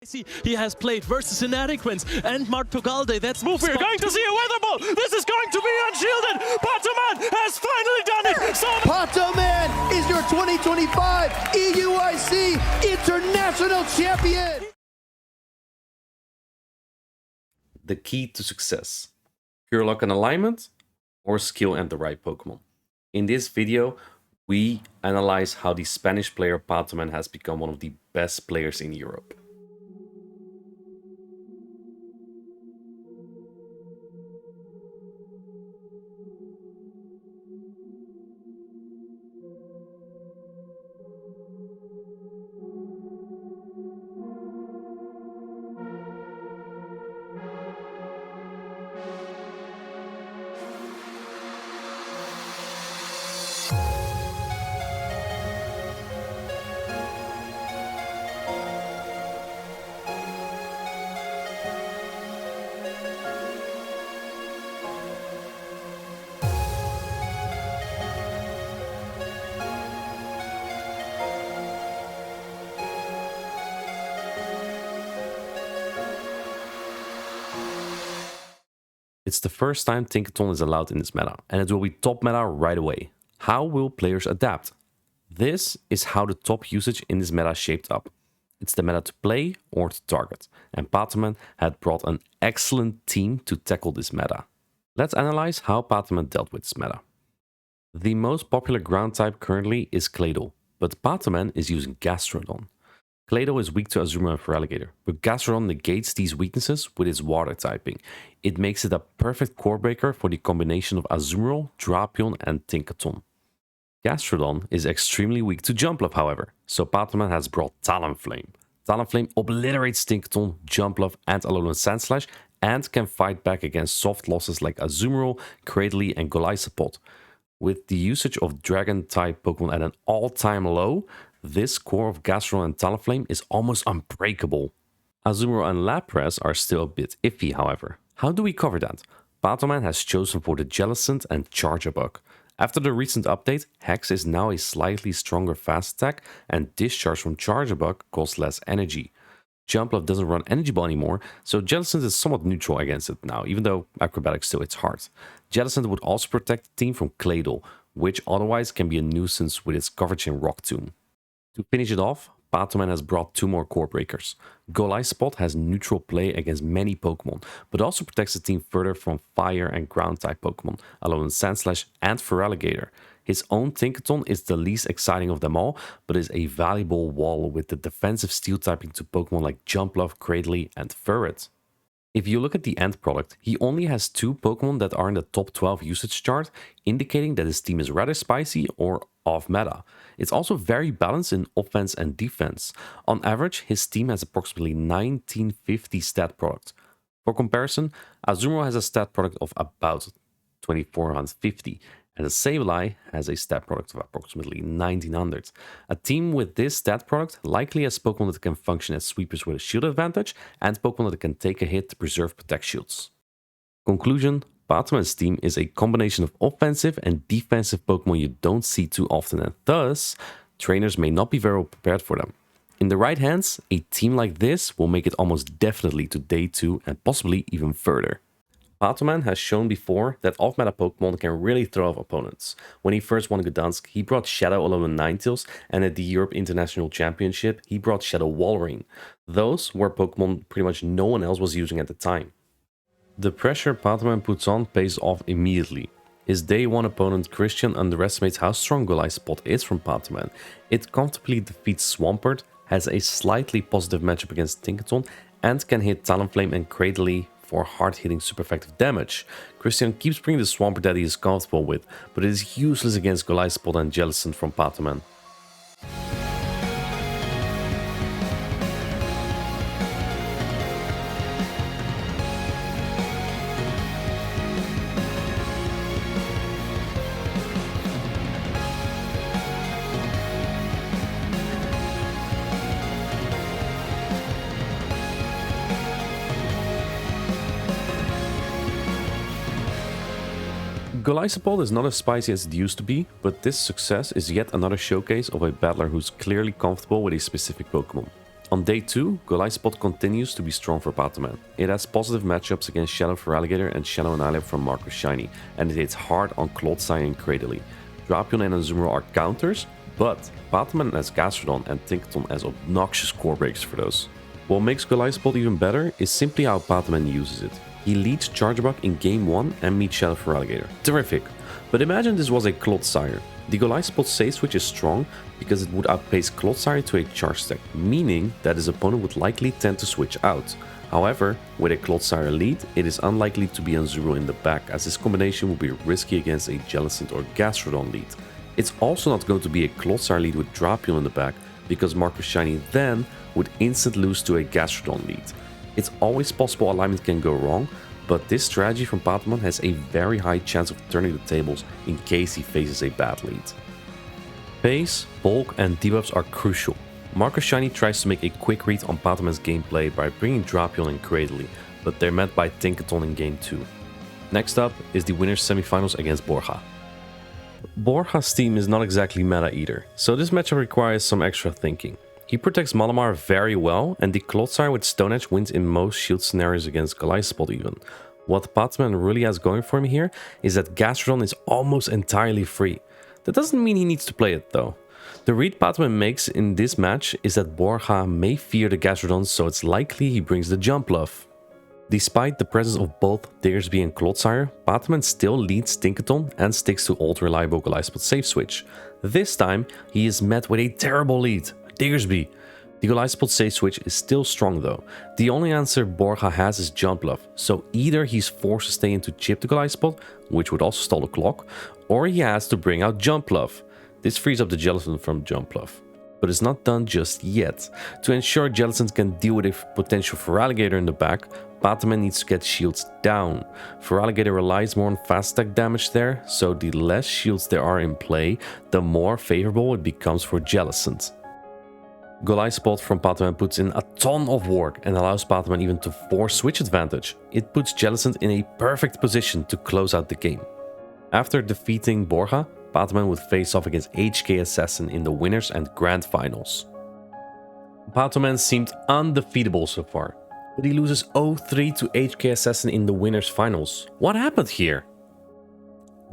spicy. He has played versus Inadequance and Mark Togalde. That's move. We're going to see a weather ball. This is going to be unshielded. Pokémon has finally done it. So Pokémon is your 2025 EUIC International Champion. The key to success: pure luck and alignment, or skill and the right Pokemon? In this video, we analyze how the Spanish player Pokémon has become one of the best players in Europe. It's the first time Tinkaton is allowed in this meta, and it will be top meta right away. How will players adapt? This is how the top usage in this meta shaped up. It's the meta to play or to target, and Pokémon had brought an excellent team to tackle this meta. Let's analyze how Pokémon dealt with this meta. The most popular ground type currently is Claydol, but Pokémon is using Gastrodon. Claydol is weak to Azumarill and Feraligatr, but Gastrodon negates these weaknesses with its water typing. It makes it a perfect core breaker for the combination of Azumarill, Drapion and Tinkaton. Gastrodon is extremely weak to Jumpluff, however, so Pokémon has brought Talonflame. Talonflame obliterates Tinkaton, Jumpluff and Alolan Sandslash and can fight back against soft losses like Azumarill, Cradily and Golisopod. With the usage of Dragon-type Pokemon at an all-time low, this core of Gastrodon and Talonflame is almost unbreakable. Azumarill and Lapras are still a bit iffy, however. How do we cover that? Pokémon has chosen for the Jellicent and Charjabug. After the recent update, Hex is now a slightly stronger fast attack, and Discharge from Charjabug costs less energy. Jumpluff doesn't run Energy Ball anymore, so Jellicent is somewhat neutral against it now, even though Acrobatics still hits hard. Jellicent would also protect the team from Claydol, which otherwise can be a nuisance with its coverage in Rock Tomb. To finish it off, Pokémon has brought two more core breakers. Golisopod has neutral play against many Pokemon, but also protects the team further from fire and ground type Pokemon, Alolan Sandslash and Feraligatr. His own Tinkaton is the least exciting of them all, but is a valuable wall with the defensive steel typing to Pokemon like Jumpluff, Cradily and Furret. If you look at the end product, he only has two Pokemon that are in the top 12 usage chart, indicating that his team is rather spicy or off meta. It's also very balanced in offense and defense. On average, his team has approximately 1950 stat product. For comparison, Azumarill has a stat product of about 2450, and the Sableye has a stat product of approximately 1900. A team with this stat product likely has Pokemon that can function as sweepers with a shield advantage, and Pokemon that can take a hit to preserve Protect Shields. Conclusion: Pokémon's team is a combination of offensive and defensive Pokemon you don't see too often, and thus, trainers may not be very well prepared for them. In the right hands, a team like this will make it almost definitely to Day 2 and possibly even further. Pokémon has shown before that off-meta Pokemon can really throw off opponents. When he first won Gdansk, he brought Shadow Alolan Ninetales, and at the Europe International Championship, he brought Shadow Walrein. Those were Pokemon pretty much no one else was using at the time. The pressure Pokémon puts on pays off immediately. His Day 1 opponent Christian underestimates how strong Golisopod is from Pokémon. It comfortably defeats Swampert, has a slightly positive matchup against Tinkaton, and can hit Talonflame and Cradily for hard-hitting super effective damage. Christian keeps bringing the Swampert that he is comfortable with, but it is useless against Golisopod and Jellicent from Pokémon. Golisopod is not as spicy as it used to be, but this success is yet another showcase of a battler who's clearly comfortable with a specific Pokemon. On day 2, Golijspot continues to be strong for Patoman. It has positive matchups against Shadow Feraligatr and Shadow Annihilate from Marco Shiny, and it hits hard on Clodsire and Cradily. Drapion and Azumarill are counters, but Patoman has Gastrodon and Tinkaton as obnoxious core breaks for those. What makes Golijspot even better is simply how Patoman uses it. He leads Charjabug in game 1 and meets Shadow Feraligatr. Terrific! But imagine this was a Clodsire. The Golijspot save switch is strong because it would outpace Clodsire to a charge stack, meaning that his opponent would likely tend to switch out. However, with a Clodsire lead, it is unlikely to be Azumarill in the back, as this combination would be risky against a Jellicent or Gastrodon lead. It's also not going to be a Clodsire lead with Drapion in the back, because Marco Shiny then would instant lose to a Gastrodon lead. It's always possible alignment can go wrong, but this strategy from Patoman has a very high chance of turning the tables in case he faces a bad lead. Pace, bulk and debuffs are crucial. Marco Shiny tries to make a quick read on Patoman's gameplay by bringing Drapion and Cradily, but they're met by Tinkaton in game 2. Next up is the winners semifinals against Borja. Borja's team is not exactly meta either, so this matchup requires some extra thinking. He protects Malamar very well, and the Clodsire with Stone Edge wins in most shield scenarios against Golijspot even. What Patoman really has going for him here is that Gastrodon is almost entirely free. That doesn't mean he needs to play it though. The read Patoman makes in this match is that Borja may fear the Gastrodon, so it's likely he brings the jump bluff. Despite the presence of both Diggersby and Clodsire, Patoman still leads Tinkaton and sticks to old reliable Golijspot save switch. This time, he is met with a terrible lead. Diggersby. The Golijspot save switch is still strong though. The only answer Borja has is jump bluff, so either he's forced to stay in to chip the Golijspot, which would also stall the clock, or he has to bring out jump bluff. This frees up the Jellicent from jump bluff. But it's not done just yet. To ensure Jellicent can deal with a potential Feraligatr in the back, Patoman needs to get shields down. Feraligatr relies more on fast attack damage there, so the less shields there are in play, the more favorable it becomes for Jellicent. Golijspot from Patoman puts in a ton of work and allows Patoman even to force switch advantage. It puts Jellicent in a perfect position to close out the game. After defeating Borja, Patoman would face off against HK Assassin in the winners and grand finals. Patoman seemed undefeatable so far, but he loses 0-3 to HK Assassin in the winners finals. What happened here?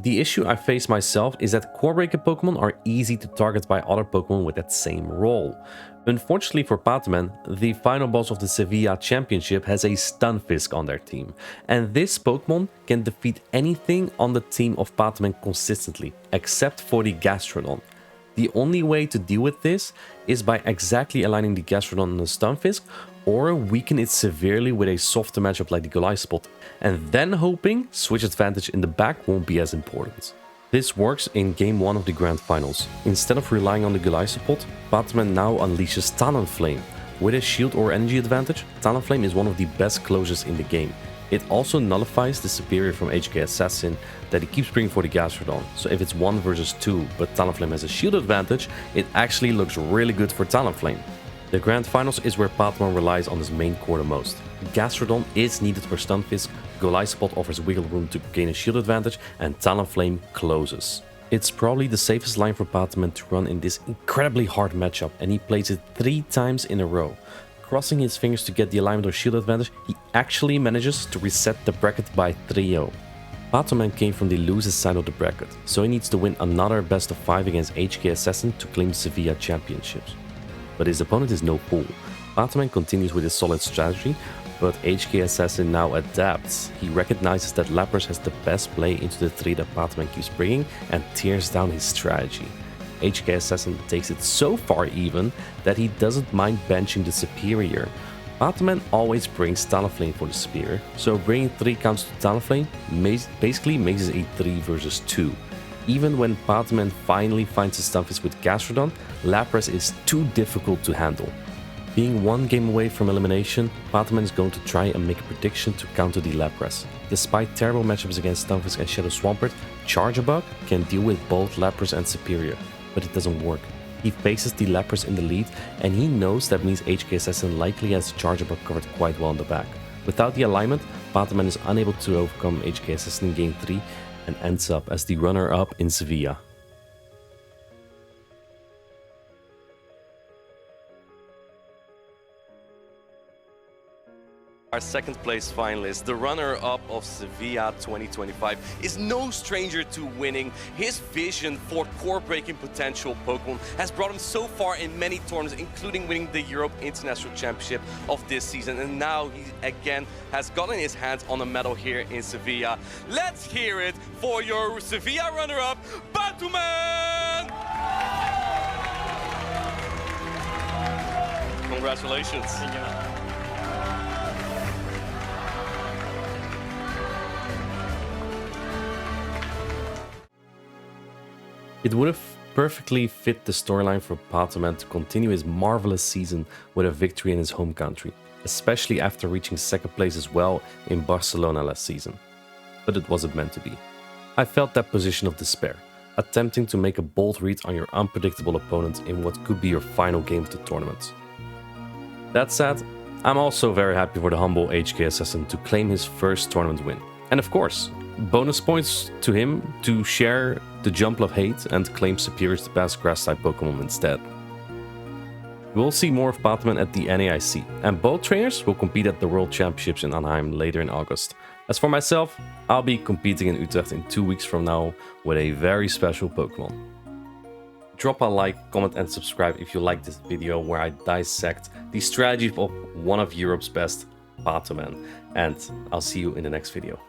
The issue I face myself is that core breaker Pokemon are easy to target by other Pokemon with that same role. Unfortunately for Patoman, the final boss of the Sevilla Championship has a Stunfisk on their team, and this Pokemon can defeat anything on the team of Patoman consistently, except for the Gastrodon. The only way to deal with this is by exactly aligning the Gastrodon on the Stunfisk, or weaken it severely with a softer matchup like the Golijspot, and then hoping switch advantage in the back won't be as important. This works in game 1 of the grand finals. Instead of relying on the Golijspot, Patoman now unleashes Talonflame. With a shield or energy advantage, Talonflame is one of the best closures in the game. It also nullifies the superior from HK Assassin that he keeps bringing for the Gastrodon. So if it's 1 versus 2 but Talonflame has a shield advantage, it actually looks really good for Talonflame. The grand finals is where Patoman relies on his main core the most. Gastrodon is needed for Stunfisk, Golijspot offers wiggle room to gain a shield advantage, and Talonflame closes. It's probably the safest line for Patoman to run in this incredibly hard matchup, and he plays it 3 times in a row. Crossing his fingers to get the alignment or shield advantage, he actually manages to reset the bracket by 3-0. Patoman came from the losers side of the bracket, so he needs to win another best of 5 against HK Assassin to claim Sevilla Championships. But his opponent is no fool. Patoman continues with his solid strategy, but HK Assassin now adapts. He recognizes that Lapras has the best play into the 3 that Patoman keeps bringing and tears down his strategy. HK Assassin takes it so far even that he doesn't mind benching the superior. Patoman always brings Talonflame for the superior, so bringing 3 counts to Talonflame basically makes it a 3 versus 2. Even when Patoman finally finds his Stunfisk with Gastrodon, Lapras is too difficult to handle. Being 1 game away from elimination, Patoman is going to try and make a prediction to counter the Lapras. Despite terrible matchups against Stunfisk and Shadow Swampert, Charjabug can deal with both Lapras and Superior, but it doesn't work. He faces the Lapras in the lead, and he knows that means HK Assassin likely has Charjabug covered quite well in the back. Without the alignment, Patoman is unable to overcome HK Assassin in game 3, and ends up as the runner-up in Sevilla. Our second place finalist, the runner-up of Sevilla 2025, is no stranger to winning. His vision for core-breaking potential Pokemon has brought him so far in many tournaments, including winning the Europe International Championship of this season. And now he again has gotten his hands on a medal here in Sevilla. Let's hear it for your Sevilla runner-up, Pokémon! Congratulations. Thank you, man. It would have perfectly fit the storyline for Pokémon to continue his marvelous season with a victory in his home country, especially after reaching second place as well in Barcelona last season. But it wasn't meant to be. I felt that position of despair, attempting to make a bold read on your unpredictable opponent in what could be your final game of the tournament. That said, I'm also very happy for the humble HK Assassin to claim his first tournament win. And of course, bonus points to him to share the Jump of Hate and claim Superior to the best grass-type Pokemon instead. We'll see more of Pokémon at the NAIC, and both trainers will compete at the World Championships in Anaheim later in August. As for myself, I'll be competing in Utrecht in 2 weeks from now with a very special Pokemon. Drop a like, comment and subscribe if you like this video where I dissect the strategy of one of Europe's best Pokémon, and I'll see you in the next video.